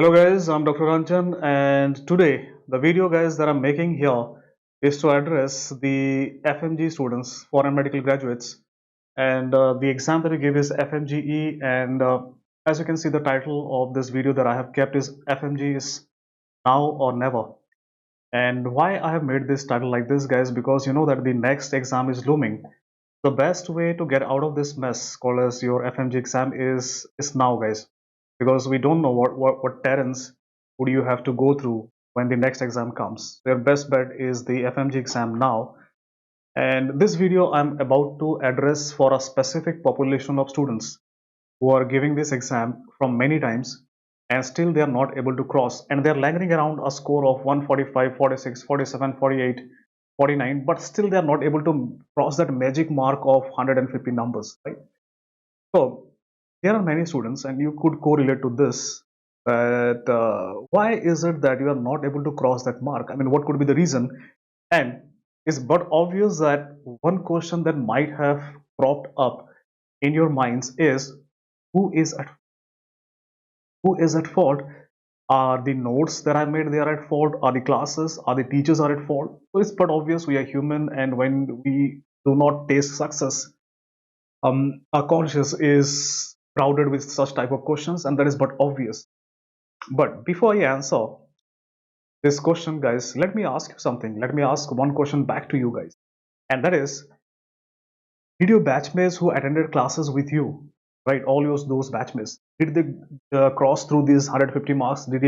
Hello guys, I'm Dr. Ranjan, and today the video guys that I'm making here is to address the FMG students, foreign medical graduates, and the exam that we give is FMGE, and as you can see, the title of this video that I have kept is FMG is now or never. And why I have made this title like this, guys, because you know that the next exam is looming. The best way to get out of this mess called as your FMG exam is now, guys, because we don't know what terrains would you have to go through when the next exam comes. Your best bet is the FMG exam now. And this video I'm about to address for a specific population of students who are giving this exam from many times and still they are not able to cross, and they're lingering around a score of 145, 46, 47, 48, 49, but still they are not able to cross that magic mark of 150 numbers, right? So there are many students, and you could correlate to this, that why is it that you are not able to cross that mark? I mean, what could be the reason? And it's but obvious that one question that might have cropped up in your minds is, who is at who is at fault? Are the notes that I made they are at fault? Are the classes, are the teachers are at fault? So it's but obvious we are human, and when we do not taste success, our conscience is crowded with such type of questions, and that is but obvious. But before I answer this question, guys, let me ask you something. Let me ask one question back to you guys, and that is, did your batchmates who attended classes with you, right, all those batchmates, did they cross through these 150 marks? Did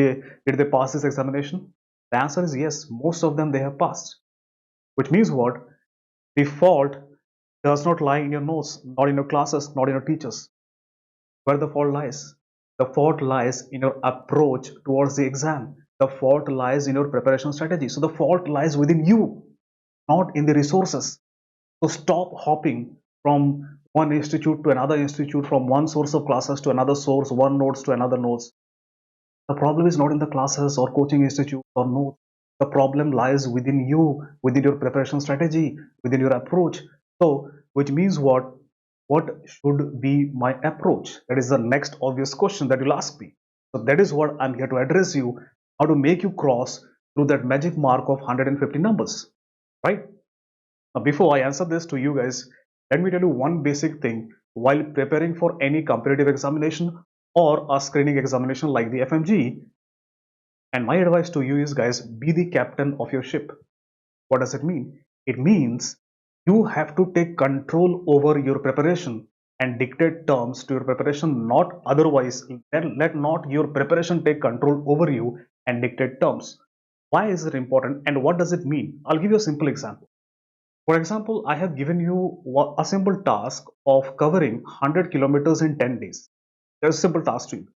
they pass this examination? The answer is yes. Most of them they have passed. Which means what? The fault does not lie in your notes, not in your classes, not in your teachers. Where the fault lies? The fault lies in your approach towards the exam. The fault lies in your preparation strategy. So the fault lies within you, not in the resources. So stop hopping from one institute to another institute, from one source of classes to another source, one notes to another notes. The problem is not in the classes or coaching institutes or notes. The problem lies within you, within your preparation strategy, within your approach. So, which means what? What should be my approach? That is the next obvious question that you'll ask me. So that is what I'm here to address you, how to make you cross through that magic mark of 150 numbers, right? Now, before I answer this to you guys, let me tell you one basic thing while preparing for any competitive examination or a screening examination like the FMG. And my advice to you is, guys, be the captain of your ship. What does it mean? It means you have to take control over your preparation and dictate terms to your preparation, not otherwise. Let not your preparation take control over you and dictate terms. Why is it important and what does it mean? I'll give you a simple example. For example, I have given you a simple task of covering 100 kilometers in 10 days. There's a simple task to you,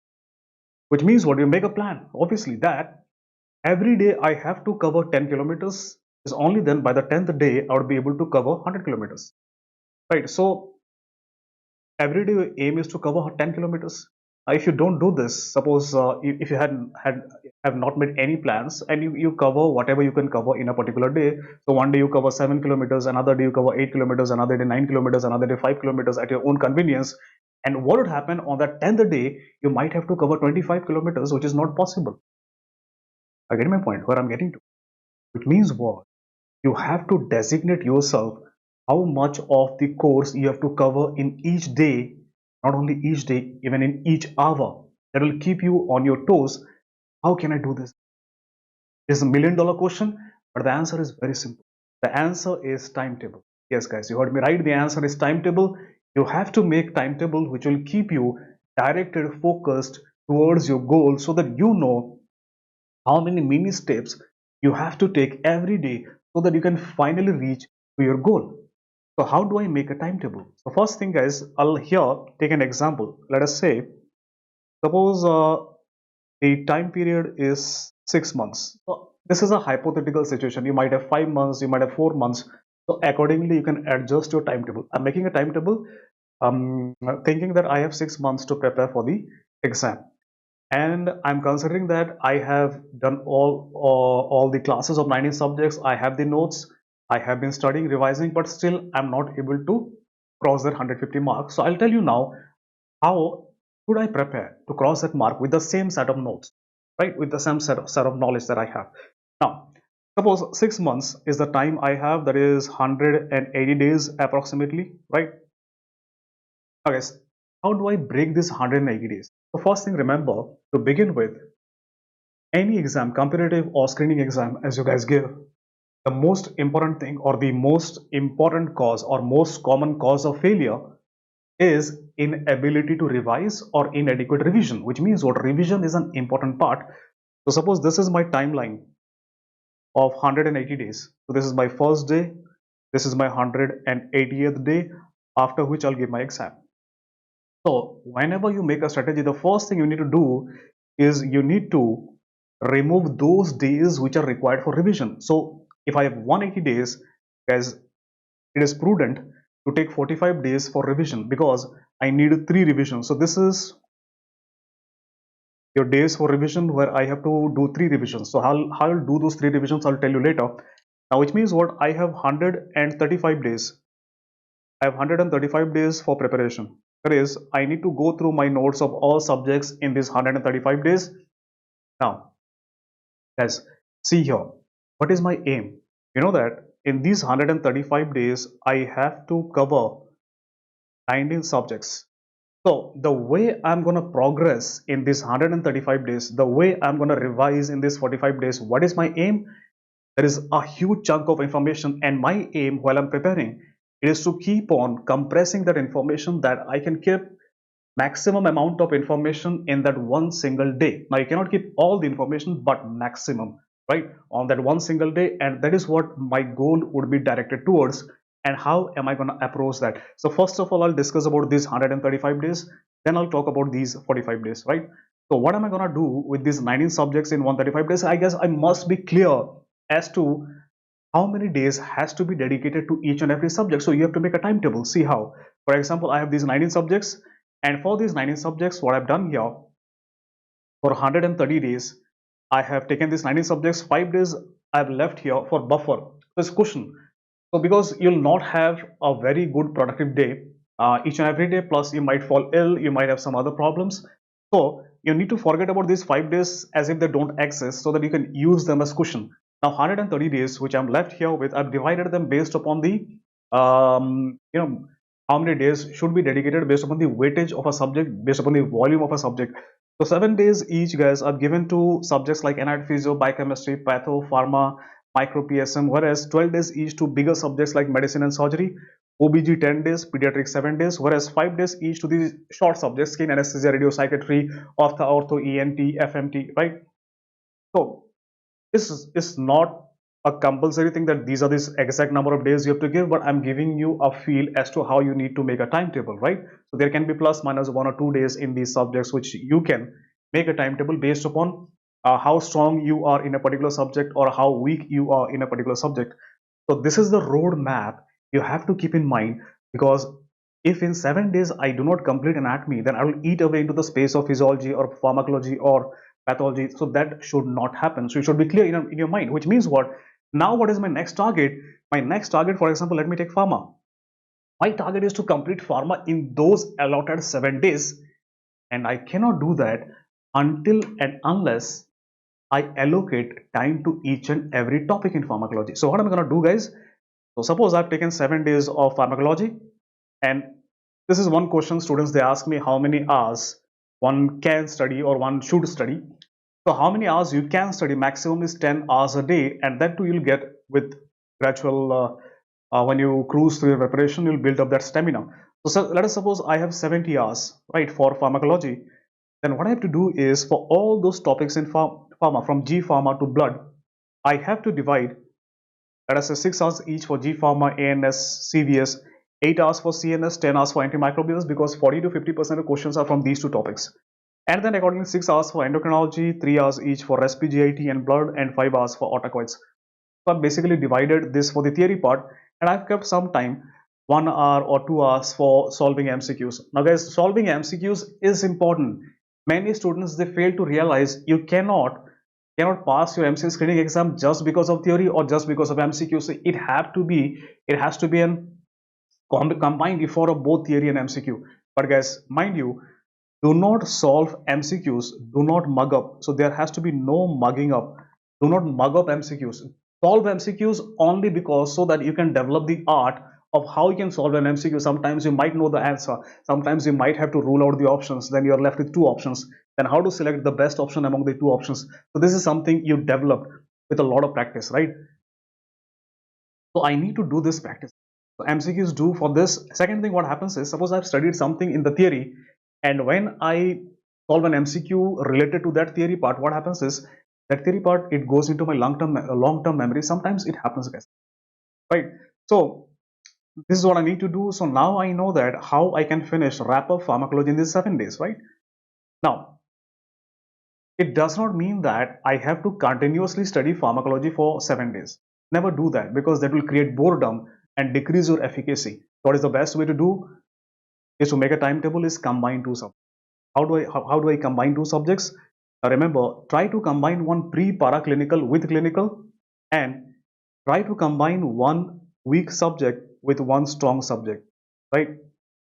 which means what? You make a plan. Obviously, that every day I have to cover 10 kilometers, is only then by the 10th day I would be able to cover 100 kilometers. Right. So every day your aim is to cover 10 kilometers. If you don't do this, suppose if you have not made any plans and you cover whatever you can cover in a particular day. So one day you cover 7 kilometers, another day you cover 8 kilometers, another day 9 kilometers, another day 5 kilometers at your own convenience. And what would happen on that 10th day? You might have to cover 25 kilometers, which is not possible. I get my point where I'm getting to. Which means what? You have to designate yourself how much of the course you have to cover in each day, not only each day, even in each hour. That will keep you on your toes. How can I do this? It's a $1 million question, but the answer is very simple. The answer is timetable. Yes, guys, you heard me right. The answer is timetable. You have to make timetable which will keep you directed, focused towards your goal, so that you know how many mini steps you have to take every day so that you can finally reach to your goal. So how do I make a timetable? So first thing, guys, I'll here take an example. Let us say, suppose the time period is 6 months. So this is a hypothetical situation. You might have 5 months, you might have 4 months. So accordingly, you can adjust your timetable. I'm making a timetable, thinking that I have 6 months to prepare for the exam, and I'm considering that I have done all the classes of 19 subjects. I have the notes, I have been studying, revising, but still I'm not able to cross that 150 marks. So I'll tell you now, how should I prepare to cross that mark with the same set of notes. right? With the same set of knowledge that I have. Now, suppose 6 months is the time I have, that is 180 days approximately, right? Okay, so how do I break this 180 days? So first thing, remember, to begin with, any exam, competitive or screening exam, as you guys give, the most important thing or the most important cause or most common cause of failure is inability to revise or inadequate revision, which means what, revision is an important part. So suppose this is my timeline of 180 days. So this is my first day, this is my 180th day, after which I'll give my exam. So whenever you make a strategy, the first thing you need to do is you need to remove those days which are required for revision. So if I have 180 days, guys, it is prudent to take 45 days for revision because I need 3 revisions. So this is your days for revision where I have to do 3 revisions. So how I'll do those 3 revisions, I'll tell you later. Now, which means what, I have 135 days. I have 135 days for preparation. That is, I need to go through my notes of all subjects in these 135 days. Now, guys, see here, what is my aim? You know that in these 135 days, I have to cover 19 subjects. So the way I'm going to progress in this 135 days, the way I'm going to revise in this 45 days, what is my aim? There is a huge chunk of information, and my aim while I'm preparing is to keep on compressing that information, that I can keep maximum amount of information in that one single day. Now you cannot keep all the information, but maximum, right, on that one single day, and that is what my goal would be directed towards. And how am I going to approach that? So first of all, I'll discuss about these 135 days, then I'll talk about these 45 days, right? So what am I going to do with these 19 subjects in 135 days? I guess I must be clear as to how many days has to be dedicated to each and every subject. So you have to make a timetable. See how, for example, I have these 19 subjects, and for these 19 subjects, what I've done here, for 130 days, I have taken these 19 subjects, 5 days I've left here for buffer, this cushion. So because you'll not have a very good productive day each and every day, plus you might fall ill, you might have some other problems. So you need to forget about these 5 days as if they don't exist, so that you can use them as cushion. Now 130 days which I'm left here with, I've divided them based upon the how many days should be dedicated based upon the weightage of a subject, based upon the volume of a subject. So 7 days each, guys, are given to subjects like anatomy, physio, biochemistry, patho, pharma, micro PSM, whereas 12 days each to bigger subjects like medicine and surgery, OBG 10 days, pediatrics 7 days, whereas 5 days each to the short subjects, skin anesthesia, radio psychiatry, ortho, ENT, FMT, right? So this is not a compulsory thing that these are this exact number of days you have to give, but I'm giving you a feel as to how you need to make a timetable, right? So there can be plus minus 1 or 2 days in these subjects which you can make a timetable based upon how strong you are in a particular subject or how weak you are in a particular subject. So this is the roadmap you have to keep in mind, because if in 7 days I do not complete anatomy, then I will eat away into the space of physiology or pharmacology or pathology. So that should not happen. So you should be clear in your mind, which means what? Now what is my next target? My next target, for example, let me take pharma. My target is to complete pharma in those allotted 7 days, and I cannot do that until and unless I allocate time to each and every topic in pharmacology. So what am I going to do, guys? So suppose I've taken 7 days of pharmacology, and this is one question students, they ask me how many hours one can study or one should study. So how many hours you can study? Maximum is 10 hours a day, and that too you'll get with gradual when you cruise through your preparation, you'll build up that stamina. So let us suppose I have 70 hours, right, for pharmacology. Then what I have to do is, for all those topics in pharma, from G pharma to blood, I have to divide, let us say 6 hours each for G pharma, ANS, CVS, 8 hours for CNS, 10 hours for antimicrobials, because 40 to 50% of questions are from these two topics. And then accordingly 6 hours for endocrinology, 3 hours each for respiratory and blood, and 5 hours for autocoids. So I've basically divided this for the theory part, and I've kept some time, 1 hour or 2 hours for solving MCQs. Now guys, solving MCQs is important. Many students, they fail to realize you cannot pass your MCQ screening exam just because of theory or just because of MCQs. It has to be an combined effort of both theory and MCQ. But guys, mind you, Do not solve MCQs. Do not mug up. So there has to be no mugging up. Do not mug up MCQs. Solve MCQs only because so that you can develop the art of how you can solve an MCQ. Sometimes you might know the answer. Sometimes you might have to rule out the options. Then you're left with two options. Then how to select the best option among the two options. So this is something you develop with a lot of practice, right? So I need to do this practice. So MCQs do for this. Second thing, what happens is, suppose I've studied something in the theory, and when I solve an MCQ related to that theory part, what happens is that theory part, it goes into my long-term memory. Sometimes it happens, guys, right? So this is what I need to do. So now I know that how I can wrap up pharmacology in these 7 days, right? Now, it does not mean that I have to continuously study pharmacology for 7 days. Never do that, because that will create boredom and decrease your efficacy. What is the best way to do is to make a timetable, is combine two subjects. How do I combine two subjects? Remember, try to combine one pre-paraclinical with clinical, and try to combine one weak subject with one strong subject, right?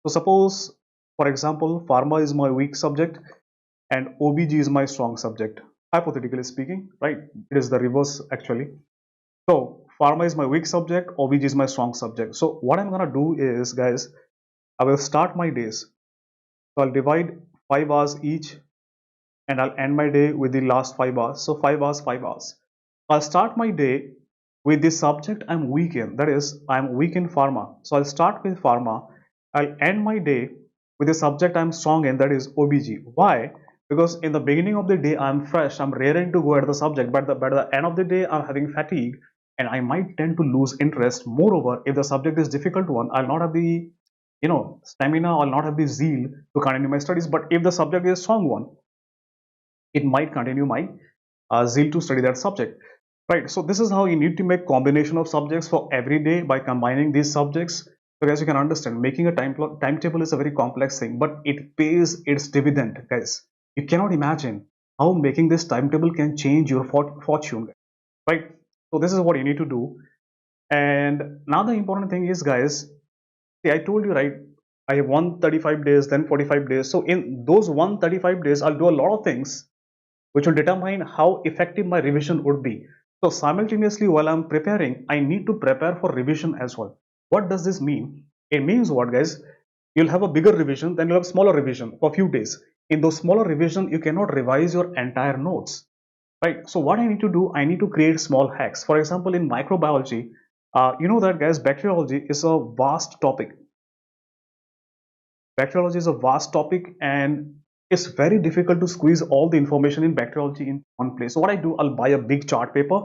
So suppose, for example, pharma is my weak subject and OBG is my strong subject, hypothetically speaking, right? It is the reverse actually. So pharma is my weak subject, OBG is my strong subject. So what I'm gonna do is, guys, I will start my days. So I'll divide 5 hours each, and I'll end my day with the last 5 hours. So 5 hours, 5 hours. I'll start my day with the subject I'm weak in, that is, I'm weak in pharma. So I'll start with pharma. I'll end my day with the subject I'm strong in, that is OBG. Why? Because in the beginning of the day I'm fresh, I'm raring to go at the subject, but by the end of the day I'm having fatigue and I might tend to lose interest. Moreover, if the subject is difficult one, I'll not have the stamina, I'll not have the zeal to continue my studies. But if the subject is strong one, it might continue my zeal to study that subject, right? So this is how you need to make combination of subjects for every day by combining these subjects. So as you can understand, making a timetable is a very complex thing, but it pays its dividend, guys. You cannot imagine how making this timetable can change your fortune, right? So this is what you need to do. And now the important thing is, guys, see, I told you, right, I have 135 days, then 45 days. So in those 135 days, I'll do a lot of things which will determine how effective my revision would be. So simultaneously, while I'm preparing, I need to prepare for revision as well. What does this mean? It means what, guys? You'll have a bigger revision, then you'll have smaller revision for a few days. In those smaller revision, you cannot revise your entire notes, right? So what I need to do, I need to create small hacks. For example, in microbiology, you know that, guys, bacteriology is a vast topic. Bacteriology is a vast topic, and it's very difficult to squeeze all the information in bacteriology in one place. So what I do, I'll buy a big chart paper,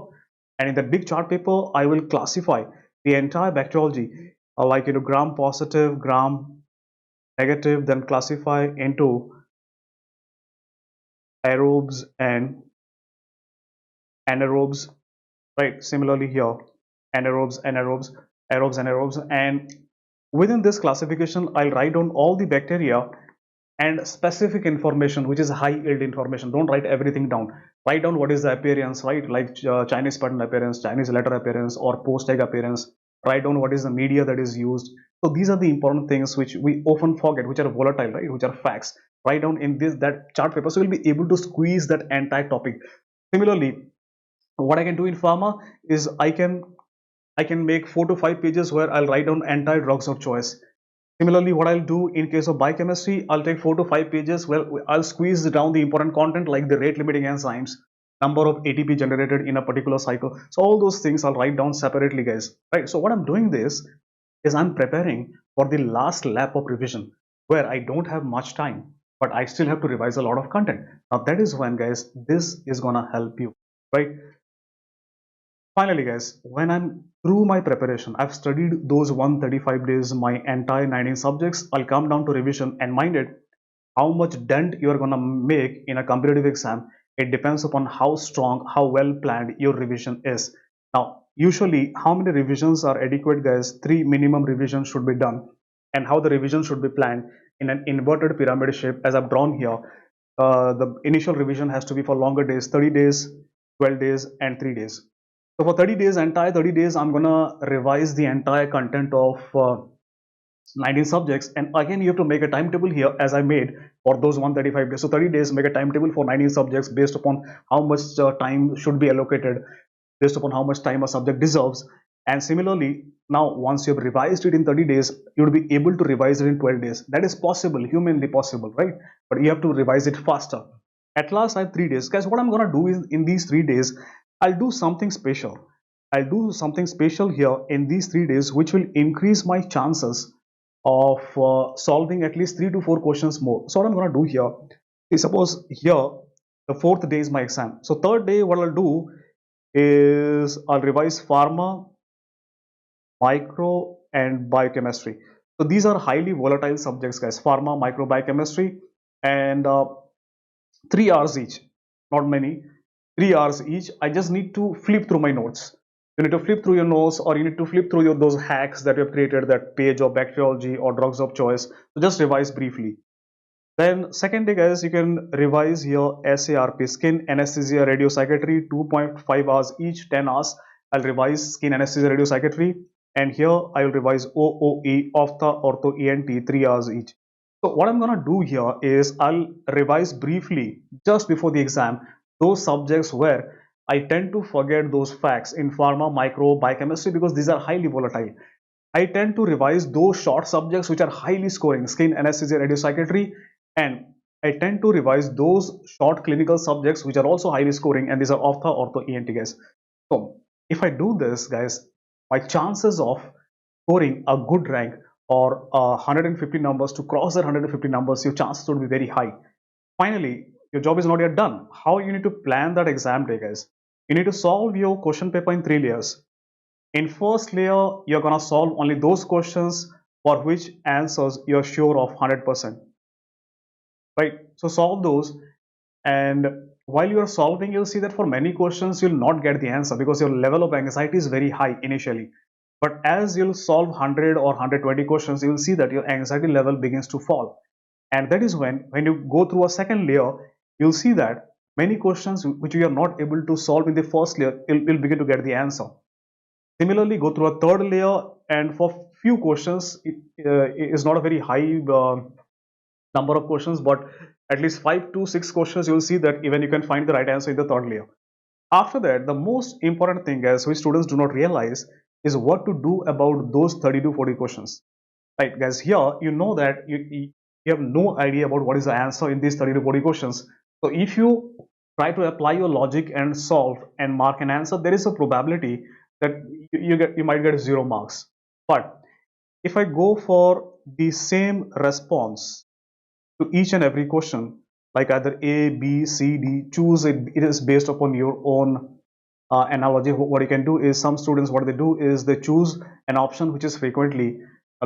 and in that big chart paper, I will classify the entire bacteriology, like gram positive, gram negative, then classify into aerobes and anaerobes, right? Similarly here, anaerobes, anaerobes, aerobes, anaerobes, and within this classification, I'll write down all the bacteria and specific information, which is high yield information. Don't write everything down. Write down what is the appearance, right? Like Chinese pattern appearance, Chinese letter appearance, or post egg appearance. Write down what is the media that is used. So these are the important things which we often forget, which are volatile, right? Which are facts. Write down in that chart paper, so we'll be able to squeeze that entire topic. Similarly, what I can do in pharma is I can make 4 to 5 pages where I'll write down entire drugs of choice. Similarly, what I'll do in case of biochemistry, I'll take 4 to 5 pages where I'll squeeze down the important content like the rate limiting enzymes, number of ATP generated in a particular cycle. So all those things I'll write down separately, guys. Right. So what I'm doing this is I'm preparing for the last lap of revision where I don't have much time, but I still have to revise a lot of content. Now that is when, guys, this is gonna help you, right? Finally, guys, when I'm through my preparation, I've studied those 135 days, my entire 19 subjects, I'll come down to revision, and mind it, how much dent you're gonna make in a competitive exam, it depends upon how strong, how well planned your revision is. Now, usually, how many revisions are adequate, guys? 3 minimum revisions should be done, and how the revision should be planned in an inverted pyramid shape, as I've drawn here. The initial revision has to be for longer days, 30 days, 12 days, and 3 days. So for 30 days, entire 30 days, I'm gonna revise the entire content of 19 subjects, and again you have to make a timetable here as I made for those 135 days. So 30 days, make a timetable for 19 subjects based upon how much time should be allocated, based upon how much time a subject deserves. And similarly, now once you have revised it in 30 days, you will be able to revise it in 12 days. That is possible, humanly possible, right? But you have to revise it faster. At last, I have 3 days. Guys, what I'm going to do is in these 3 days, I'll do something special. I'll do something special here in these 3 days, which will increase my chances of solving at least 3 to 4 questions more. So what I'm going to do here is, suppose here the fourth day is my exam. So third day, what I'll do is I'll revise pharma, micro, and biochemistry. So these are highly volatile subjects, guys. Pharma, micro, biochemistry, and 3 hours each. Not many. 3 hours each. I just need to flip through my notes. You need to flip through your notes, or you need to flip through those hacks that you have created, that page of bacteriology or drugs of choice. So just revise briefly. Then second day, guys, you can revise here SARP, skin anesthesia radiopsychiatry, 2.5 hours each, 10 hours. I'll revise skin anesthesia radiopsychiatry, and here I will revise OOE, ophtha, ortho, ENT, 3 hours each. So what I'm gonna do here is I'll revise briefly just before the exam those subjects where I tend to forget those facts in pharma, micro, biochemistry, because these are highly volatile. I tend to revise those short subjects which are highly scoring, skin anesthesia, radiopsychiatry, and I tend to revise those short clinical subjects which are also highly scoring, and these are ophtha, ortho, ENT, guys. So if I do this, guys, my chances of scoring a good rank or 150 numbers, to cross that 150 numbers, your chances would be very high. Finally, your job is not yet done. How you need to plan that exam day, guys? You need to solve your question paper in 3 layers. In first layer, you're gonna solve only those questions for which answers you're sure of 100%, right? So solve those, and while you are solving, you'll see that for many questions you'll not get the answer because your level of anxiety is very high initially. But as you'll solve 100 or 120 questions, you'll see that your anxiety level begins to fall. And that is when you go through a second layer, you'll see that many questions which you are not able to solve in the first layer, you'll begin to get the answer. Similarly, go through a third layer, and for few questions, it is not a very high number of questions, but at least 5 to 6 questions, you'll see that even you can find the right answer in the third layer. After that, the most important thing, guys, which students do not realize, is what to do about those 30 to 40 questions. Right, guys, here you know that you have no idea about what is the answer in these 30 to 40 questions. So if you try to apply your logic and solve and mark an answer, there is a probability that you might get 0 marks. But if I go for the same response to each and every question, like either A, B, C, D, choose it. It is based upon your own analogy. What you can do is, some students, what they do is they choose an option which is frequently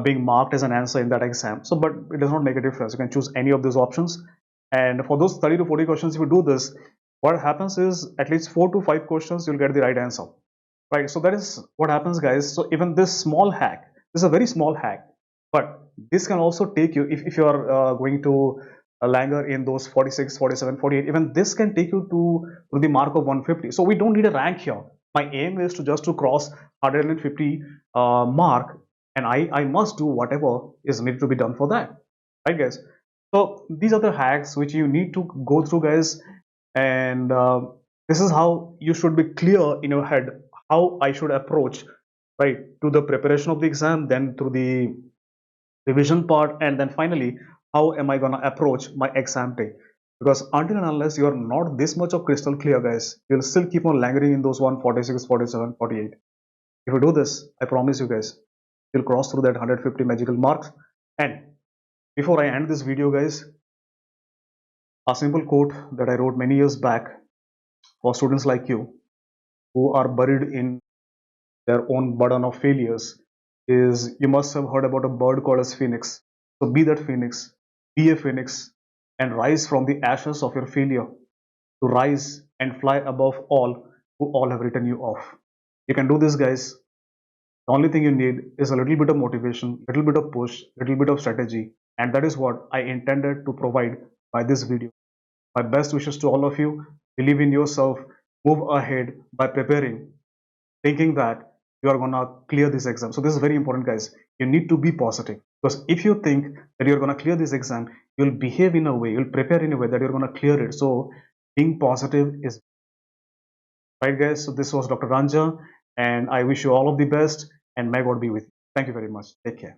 being marked as an answer in that exam. So, but it does not make a difference. You can choose any of those options. And for those 30 to 40 questions, if you do this, what happens is at least 4 to 5 questions you'll get the right answer. Right. So that is what happens, guys. So even this small hack, this is a very small hack, but this can also take you, if you are going to langer in those 46, 47, 48, even this can take you to the mark of 150. So we don't need a rank here. My aim is to just to cross 150 mark, and I must do whatever is needed to be done for that, right, guys? So these are the hacks which you need to go through, guys, and this is how you should be clear in your head how I should approach, right, to the preparation of the exam, then through the revision part, and then finally how am I gonna approach my exam day. Because until and unless you are not this much of crystal clear, guys, you'll still keep on langering in those 146, 47, 48. If you do this, I promise you, guys, you'll cross through that 150 magical marks. And before I end this video, guys, a simple quote that I wrote many years back for students like you who are buried in their own burden of failures is, you must have heard about a bird called as phoenix. So be that phoenix, be a phoenix, and rise from the ashes of your failure to rise and fly above all who all have written you off. You can do this, guys. The only thing you need is a little bit of motivation, little bit of push, little bit of strategy, and that is what I intended to provide by this video. My best wishes to all of you. Believe in yourself, move ahead by preparing, thinking that you are gonna clear this exam. So this is very important, guys. You need to be positive. Because if you think that you're going to clear this exam, you'll behave in a way, you'll prepare in a way that you're going to clear it. So being positive is right, guys. So this was Dr. Ranja, and I wish you all of the best, and may God be with you. Thank you very much. Take care.